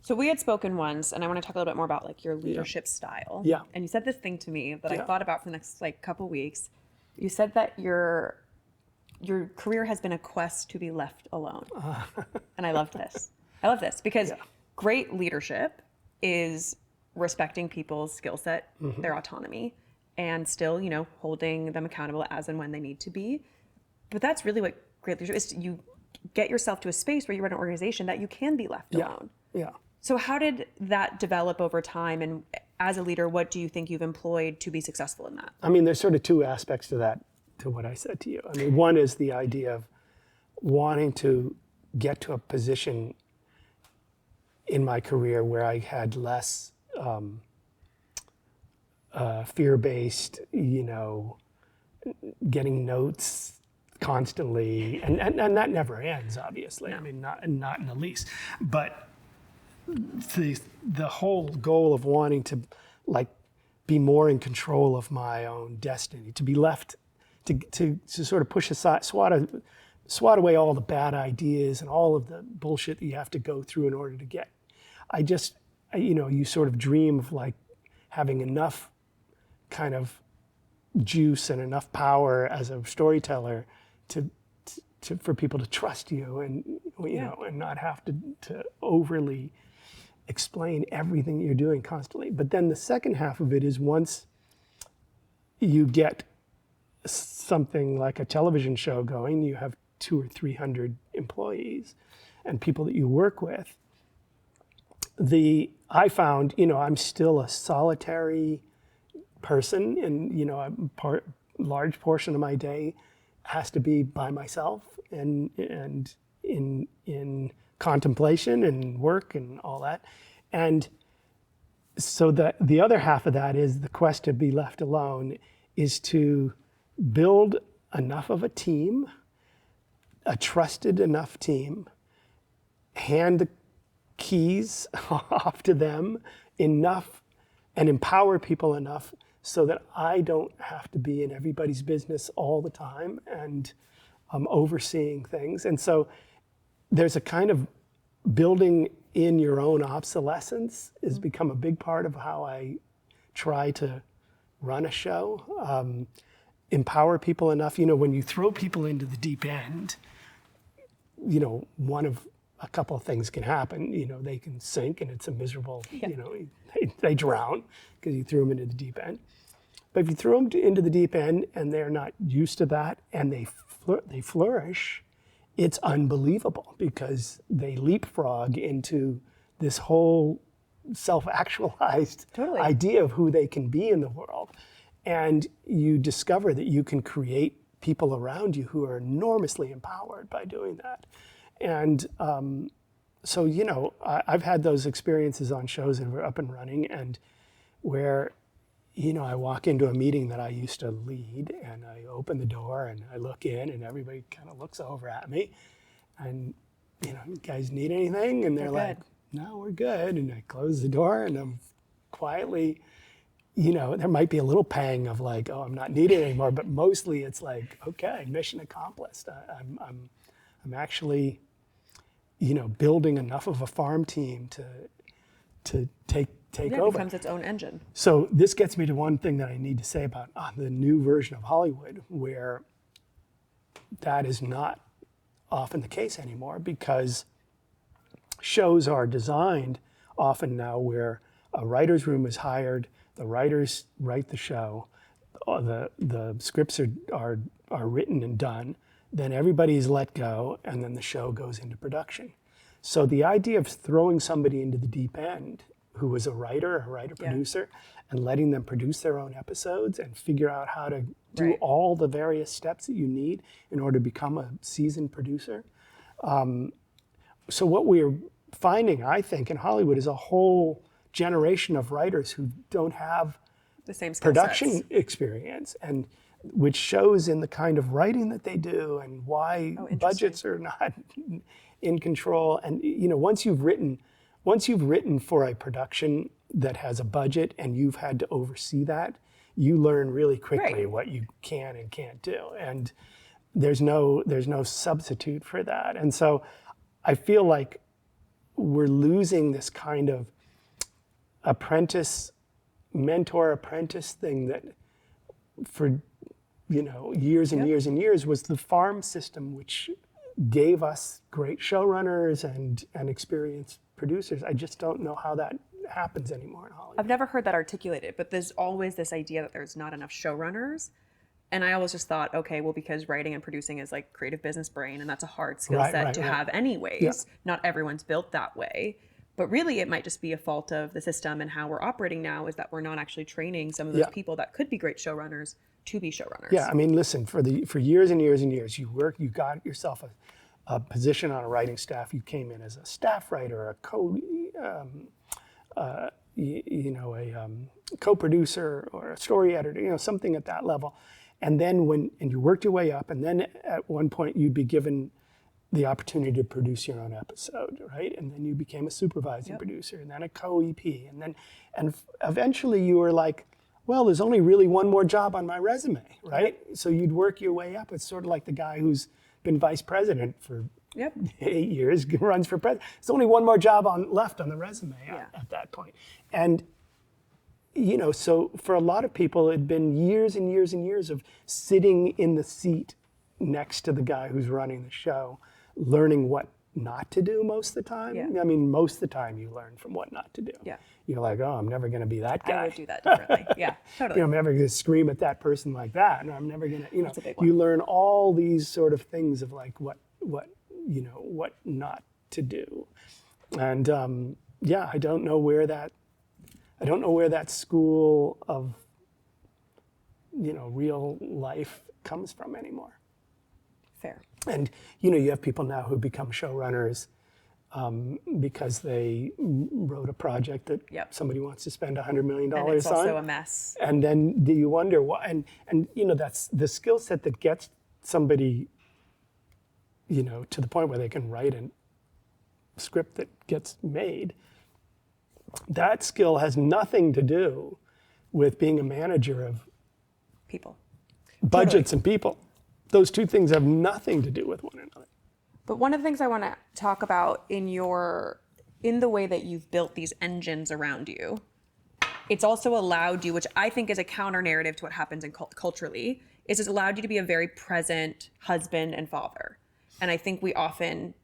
So we had spoken once, and I want to talk a little bit more about like your leadership style. Yeah. And you said this thing to me that I Yeah. thought about for the next couple weeks. You said that your career has been a quest to be left alone. And I love this. I love this because great leadership is respecting people's skill set, their autonomy, and still, holding them accountable as and when they need to be. But that's really what great leadership is. You get yourself to a space where you run an organization that you can be left alone. Yeah. So how did that develop over time? And as a leader, what do you think you've employed to be successful in that? There's sort of two aspects to that, to what I said to you. One is the idea of wanting to get to a position in my career where I had less fear-based, getting notes constantly, and that never ends, obviously. No. Not in the least. But the whole goal of wanting to be more in control of my own destiny, to be left to sort of push aside, swat away all the bad ideas and all of the bullshit that you have to go through in order to get. You sort of dream of having enough kind of juice and enough power as a storyteller for people to trust you, and and not have to overly explain everything that you're doing constantly. But then the second half of it is, once you get something like a television show going, you have 200 or 300 employees and people that you work with. I found, I'm still a solitary person, and a large portion of my day has to be by myself and in contemplation and work and all that. And so the other half of that is the quest to be left alone, is to build enough of a team, a trusted enough team, hand the keys off to them enough, and empower people enough so that I don't have to be in everybody's business all the time and overseeing things. And so there's a kind of building in your own obsolescence has become a big part of how I try to run a show. Empower people enough. When you throw people into the deep end, one of a couple of things can happen. They can sink, and it's a miserable, they drown because you threw them into the deep end. But if you throw them into the deep end and they're not used to that, and they flourish, it's unbelievable, because they leapfrog into this whole self-actualized idea of who they can be in the world. And you discover that you can create people around you who are enormously empowered by doing that. And so, I've had those experiences on shows that were up and running, and where, I walk into a meeting that I used to lead, and I open the door and I look in, and everybody kind of looks over at me, and you guys need anything? And they're like, no, we're good. And I close the door, and I'm quietly, there might be a little pang of like, oh, I'm not needed anymore, but mostly it's like, okay, mission accomplished. I'm actually, building enough of a farm team to take over. It becomes its own engine. So this gets me to one thing that I need to say about the new version of Hollywood, where that is not often the case anymore, because shows are designed often now where a writer's room is hired, the writers write the show, the scripts are written and done, then everybody's let go, and then the show goes into production. So the idea of throwing somebody into the deep end who was a writer-producer, and letting them produce their own episodes and figure out how to do all the various steps that you need in order to become a seasoned producer. So what we're finding, I think, in Hollywood is a whole generation of writers who don't have the same skill production sets. experience, and which shows in the kind of writing that they do and why budgets are not in control. And once you've written for a production that has a budget and you've had to oversee that, you learn really quickly what you can and can't do. And there's no substitute for that. And so I feel like we're losing this kind of mentor-apprentice thing that for years and years and years was the farm system, which gave us great showrunners and experienced producers. I just don't know how that happens anymore in Hollywood. I've never heard that articulated, but there's always this idea that there's not enough showrunners. And I always just thought, okay, well, because writing and producing is like creative business brain, and that's a hard skill set to have anyways. Yeah. Not everyone's built that way. But really, it might just be a fault of the system and how we're operating now, is that we're not actually training some of those people that could be great showrunners to be showrunners. Yeah, I mean, listen, for years and years and years, you got yourself a position on a writing staff. You came in as a staff writer, a co-producer or a story editor, something at that level. And then you worked your way up, and then at one point you'd be given the opportunity to produce your own episode, right? And then you became a supervising producer, and then a co-EP, and eventually you were like, well, there's only really one more job on my resume, right? So you'd work your way up. It's sort of like the guy who's been vice president for 8 years, runs for president. There's only one more job left on the resume at that point. And so for a lot of people, it'd been years and years and years of sitting in the seat next to the guy who's running the show, learning what not to do most of the time. I mean, most of the time you learn from what not to do. You're like, oh, I'm never going to be that guy. I would do that differently. Yeah, totally. I'm never going to scream at that person like that. And I'm never going to, you learn all these sort of things of like what not to do. And I don't know where that school of, real life comes from anymore. Fair. And, you have people now who become showrunners because they wrote a project that somebody wants to spend $100 million on. And it's also a mess. And then do you wonder why? And that's the skill set that gets somebody, to the point where they can write a script that gets made. That skill has nothing to do with being a manager of people, budgets and people. Those two things have nothing to do with one another. But one of the things I want to talk about in the way that you've built these engines around you, it's also allowed you, which I think is a counter narrative to what happens in culturally, is it's allowed you to be a very present husband and father. And I think we often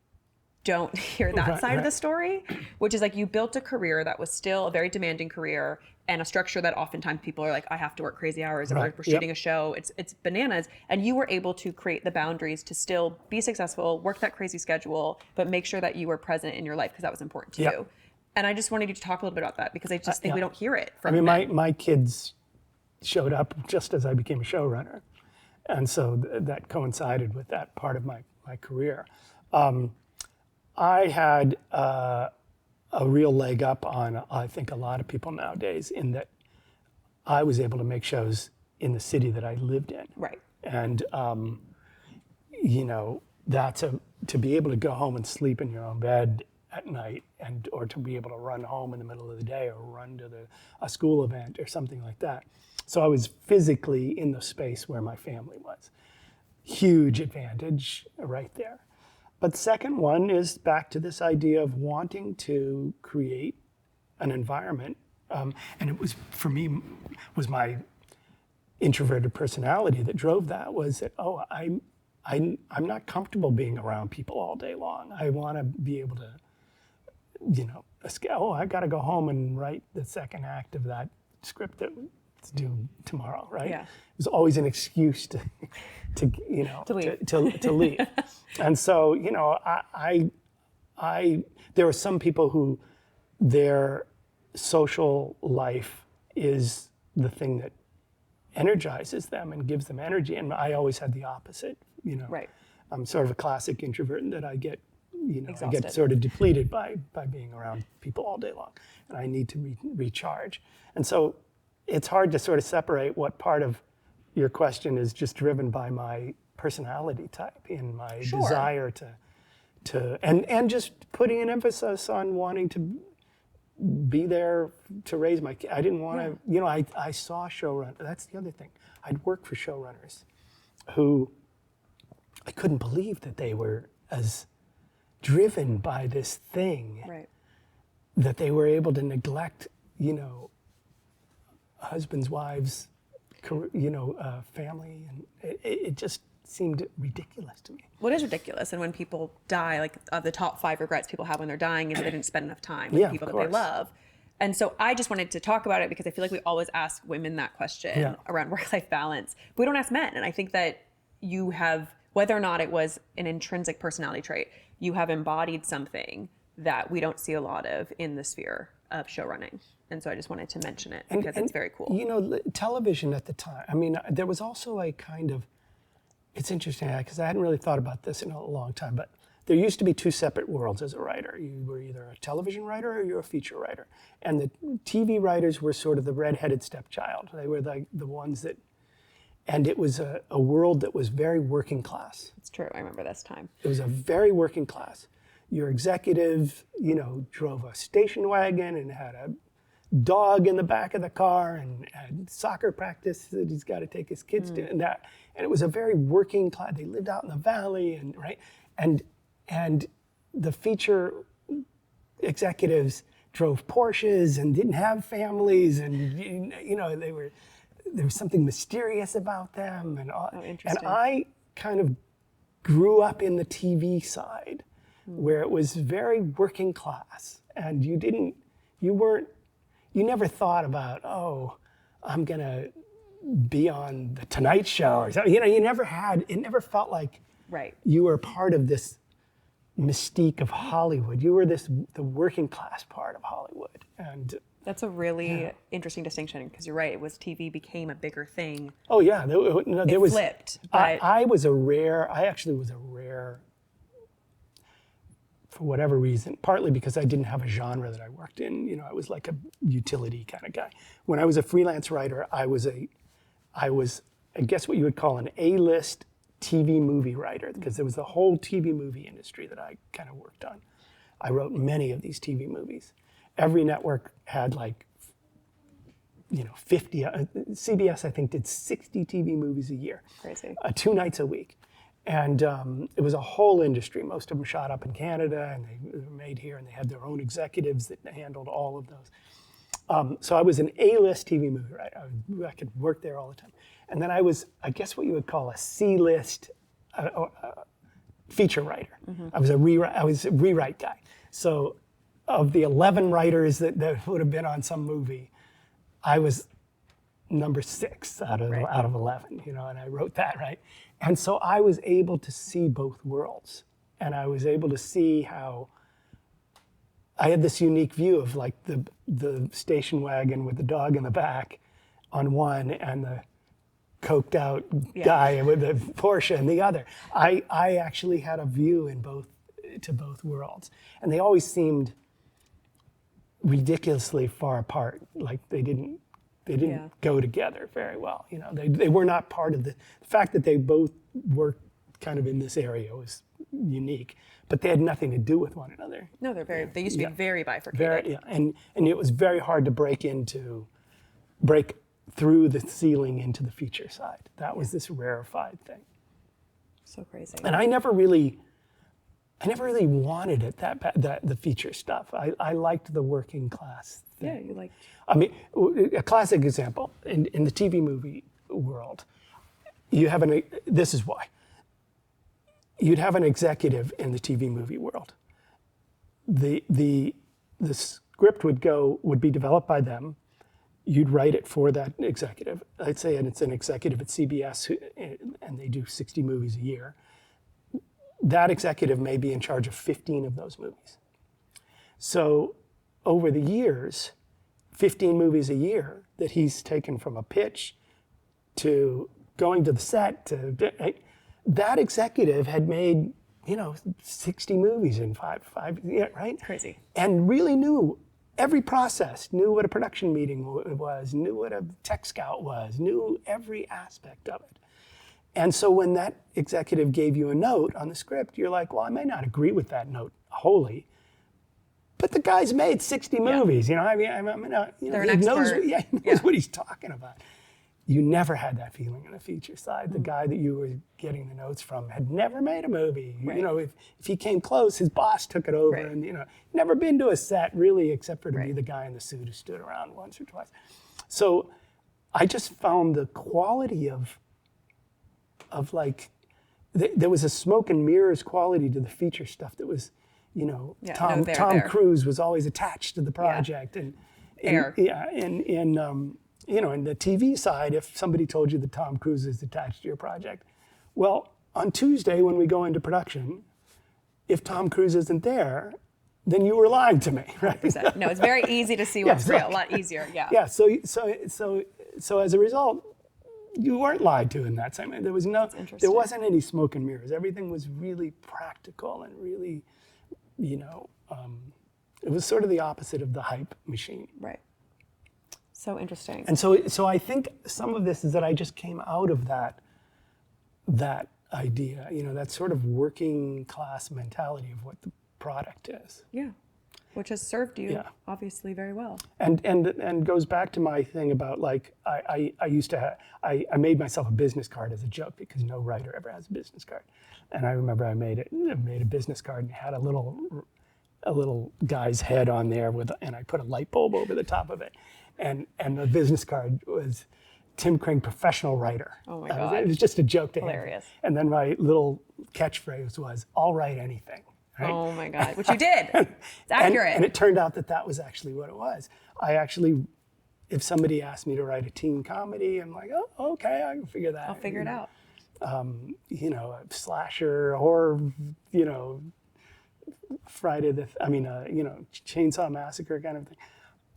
don't hear that side of the story, which is like you built a career that was still a very demanding career and a structure that oftentimes people are like, I have to work crazy hours and we're shooting a show. It's bananas. And you were able to create the boundaries to still be successful, work that crazy schedule, but make sure that you were present in your life because that was important to you. And I just wanted you to talk a little bit about that because I just think we don't hear it from men. My kids showed up just as I became a showrunner. And so that coincided with that part of my career. I had a real leg up on, I think, a lot of people nowadays in that I was able to make shows in the city that I lived in. Right. And, you know, to be able to go home and sleep in your own bed at night, or to be able to run home in the middle of the day, or run to a school event or something like that. So I was physically in the space where my family was. Huge advantage right there. But second one is back to this idea of wanting to create an environment. And it was, for me, was my introverted personality that drove that, was that, I'm not comfortable being around people all day long. I want to be able to, you know, I got to go home and write the second act of that script that's due tomorrow, right? Yeah. It was always an excuse to you know, To leave. to leave. And so, you know, there are some people who their social life is the thing that energizes them and gives them energy, and I always had the opposite. You know, Right. I'm sort of a classic introvert in that I get, you know, I Exhausted. get sort of depleted by being around people all day long, and I need to recharge. And so it's hard to sort of separate what part of your question is just driven by my personality type and my Sure. desire and just putting an emphasis on wanting to be there to raise my kid. I didn't want to, you know, I saw showrunners. That's the other thing. I'd worked for showrunners who I couldn't believe that they were as driven by this thing, Right. that they were able to neglect, you know, husbands, wives, you know, family, and it just seemed ridiculous to me. What is ridiculous, and when people die, like the top 5 regrets people have when they're dying is they didn't spend enough time with Yeah, people of that they course. love. And so I just wanted to talk about it because I feel like we always ask women that question Yeah. around work-life balance. But we don't ask men. And I think that you have, whether or not it was an intrinsic personality trait, you have embodied something that we don't see a lot of in the sphere of show running. And so I just wanted to mention it because it's very cool. You know, television at the time, I mean, there was also a kind of, it's interesting because I hadn't really thought about this in a long time, but there used to be 2 separate worlds as a writer. You were either a television writer or you were a feature writer. And the TV writers were sort of the redheaded stepchild. They were the ones that, and it was a world that was very working class. It's true. I remember this time. It was a very working class. Your executive, you know, drove a station wagon and had a dog in the back of the car and had soccer practice that he's got to take his kids to, and that. And it was a very working class. They lived out in the valley, and right, and the feature executives drove Porsches and didn't have families, and you know, there was something mysterious about them, and all. And interesting. I kind of grew up in the TV side, where it was very working class, and you never thought about, oh, I'm gonna be on the Tonight Show, or something. You know, it never felt like Right. you were part of this mystique of Hollywood. You were the working class part of Hollywood, and That's a really interesting distinction because you're right. It was TV became a bigger thing. oh yeah, there was Flipped. But I actually was a rare, for whatever reason, partly because I didn't have a genre that I worked in. You know, I was like a utility kind of guy. When I was a freelance writer, I was I guess what you would call an A-list TV movie writer, because there was the whole TV movie industry that I kind of worked on. I wrote many of these TV movies. Every network had like, you know, 50, CBS I think did 60 TV movies a year. Crazy. 2 nights a week. And it was a whole industry. Most of them shot up in Canada, and they were made here, and they had their own executives that handled all of those. So I was an A-list TV movie writer. I could work there all the time. And then I was, I guess what you would call a C-list feature writer. I was a rewrite guy. So of the 11 writers that would have been on some movie, I was number 6 out of 11, you know, and I wrote that, right? And so I was able to see both worlds, and I was able to see how I had this unique view of like the station wagon with the dog in the back on one, and the coked out guy with the Porsche in the other. I actually had a view to both worlds, and they always seemed ridiculously far apart, like they didn't They didn't Yeah. go together very well. You know, they were not part of the fact that they both worked kind of in this area was unique, but they had nothing to do with one another. No, they used to be very bifurcated. Very, and it was very hard to break through the ceiling into the feature side. That was this rarefied thing. So crazy. And I never really wanted it that bad, the feature stuff. I liked the working class thing. Yeah, you like. I mean, a classic example in the TV movie world, this is why. You'd have an executive in the TV movie world. The script would be developed by them. You'd write it for that executive. I'd say, and it's an executive at CBS, and they do 60 movies a year. That executive may be in charge of 15 of those movies. So over the years, 15 movies a year that he's taken from a pitch to going to the set that executive had made, 60 movies in five, right? Crazy. And really knew every process, knew what a production meeting was, knew what a tech scout was, knew every aspect of it. And so when that executive gave you a note on the script, you're like, well, I may not agree with that note wholly, but the guy's made 60 movies, They're an he knows, expert. he knows what he's talking about. You never had that feeling in the feature side. The guy that you were getting the notes from had never made a movie. Right. If he came close, his boss took it over, Right. and never been to a set really, except for to be the guy in the suit who stood around once or twice. So I just found the quality of like, there was a smoke and mirrors quality to the feature stuff that was, Tom Cruise was always attached to the project, and in the TV side, if somebody told you that Tom Cruise is attached to your project, well, on Tuesday when we go into production, if Tom Cruise isn't there, then you were lying to me, right? No, it's very easy to see what's real. A lot easier. Yeah. Yeah. So as a result, you weren't lied to in that segment. There wasn't any smoke and mirrors. Everything was really practical and really, it was sort of the opposite of the hype machine. Right. So interesting. And so I think some of this is that I just came out of that idea, that sort of working class mentality of what the product is. Yeah. Which has served you obviously very well. And goes back to my thing about like I used to I made myself a business card as a joke because no writer ever has a business card. And I remember I made a business card and it had a little guy's head on there and I put a light bulb over the top of it. And the business card was Tim Kring, professional writer. Oh my God. It was just a joke to him. Hilarious. And then my little catchphrase was, "I'll write anything." Right? Oh my God, which you did. It's accurate. And it turned out that was actually what it was. If somebody asked me to write a teen comedy, I'm like, oh, okay, I can figure that. I'll figure it out. A slasher, horror, Chainsaw Massacre kind of thing.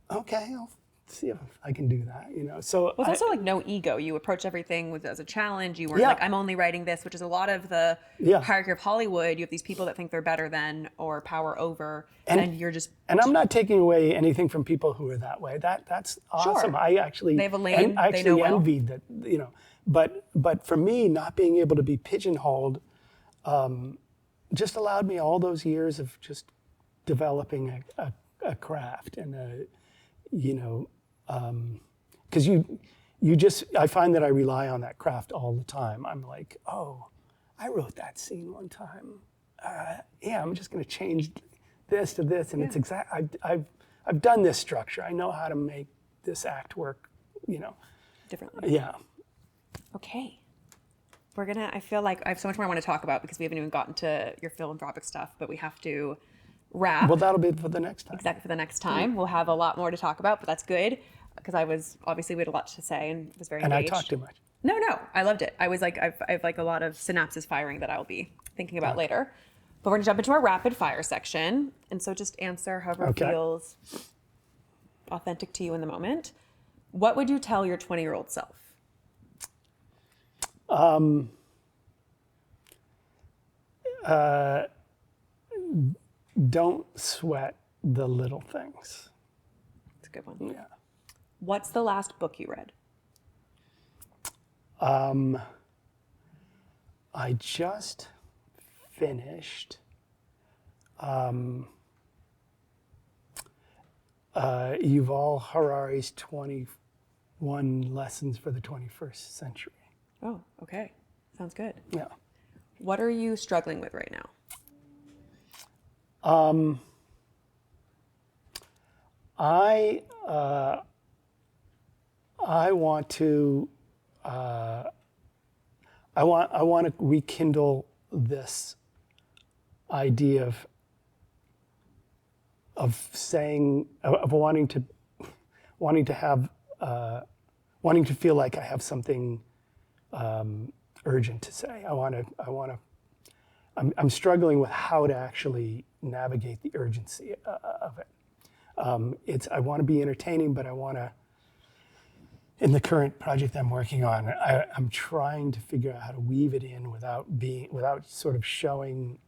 Okay, I'll see if I can do that, So Well, it's also like no ego. You approach everything as a challenge. You weren't like, I'm only writing this, which is a lot of the hierarchy of Hollywood. You have these people that think they're better than or power over, and you're just. And I'm not taking away anything from people who are that way. That's awesome. Sure. I actually they have a lane. I they actually know well. envied that, But for me, not being able to be pigeonholed, just allowed me all those years of just developing a craft and because I find that I rely on that craft all the time. I'm like, oh, I wrote that scene one time. I'm just going to change this to this, and it's exact. I've done this structure. I know how to make this act work. Differently. Yeah. Okay. I feel like I have so much more I want to talk about because we haven't even gotten to your philanthropic stuff, but we have to wrap. Well, that'll be for the next time. Exactly, for the next time. We'll have a lot more to talk about, but that's good because we had a lot to say and was very engaged. And I talked too much. No, I loved it. I was like, I have like a lot of synapses firing that I'll be thinking about later. But we're gonna jump into our rapid fire section. And so just answer however it feels authentic to you in the moment. What would you tell your 20-year-old self? Don't sweat the little things. That's a good one. Yeah. What's the last book you read? I just finished Yuval Harari's 21 Lessons for the 21st Century. Oh, okay. Sounds good. Yeah. What are you struggling with right now? I want to I want to rekindle this idea of saying of wanting to have wanting to feel like I have something urgent to say. I'm struggling with how to actually navigate the urgency of it. I want to be entertaining, but I want to. In the current project I'm working on, I'm trying to figure out how to weave it in without sort of showing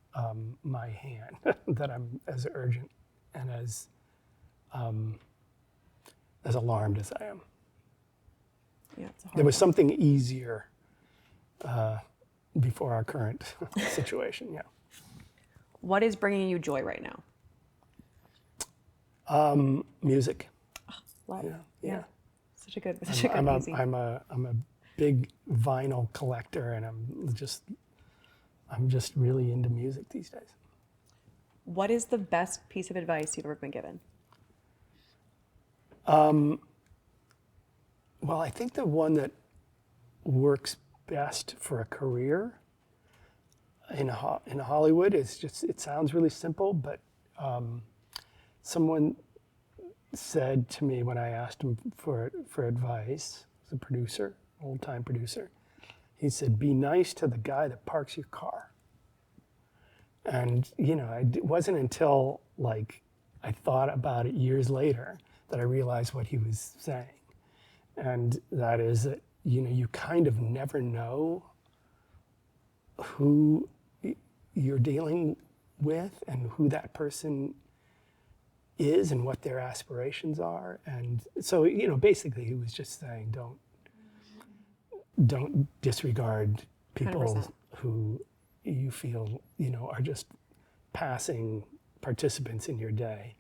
my hand that I'm as urgent and as alarmed as I am. Yeah, it's a hard There was one. something easier before our current situation. Yeah. What is bringing you joy right now? Music. Love. Yeah. Such a good easy. I'm a big vinyl collector, and I'm just really into music these days. What is the best piece of advice you've ever been given? Well, I think the one that works best for a career in Hollywood is just, it sounds really simple, but someone said to me when I asked him for advice, as a producer, old-time producer, he said, "Be nice to the guy that parks your car." And it wasn't until like I thought about it years later that I realized what he was saying, and that is that you kind of never know who you're dealing with and who that person is and what their aspirations are. And so basically he was just saying don't disregard people 100%. who you feel are just passing participants in your day.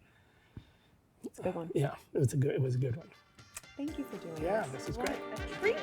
It's a good one. Yeah, it was a good one. Thank you for doing this. Yeah, this is great. What a treat.